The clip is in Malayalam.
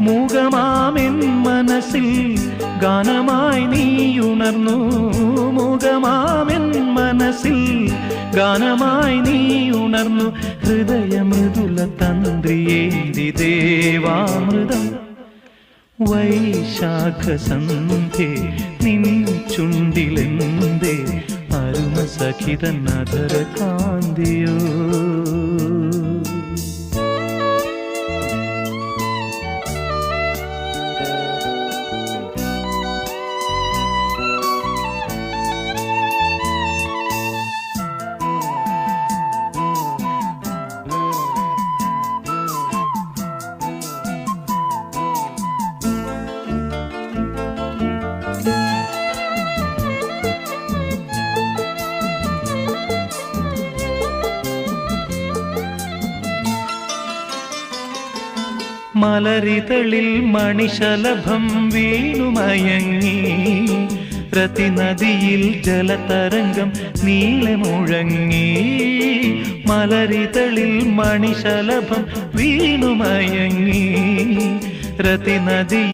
മൂകമാമെൻ മനസ്സിൽ ഗാനമായി നീയുണർന്നു. മൂകമാമെൻ മനസ്സിൽ ഗാനമായി നീയുണർന്നു. ഹൃദയമൃദുല തന്ത്രിയേന്തി ദേവാമൃതം വൈശാഖസന്ധ്യേ നിൻ ചുണ്ടിലെന്തേ അരുമസഖിതൻ അധര കാന്തിയോ. മലരിതളിൽ മണിശലഭം വീണുമയങ്ങി. രതിനദിയിൽ ജലതരംഗം നീളെ മുഴങ്ങി. മലരിതളിൽ മണിശലഭം വീണുമയങ്ങി. രതിനദി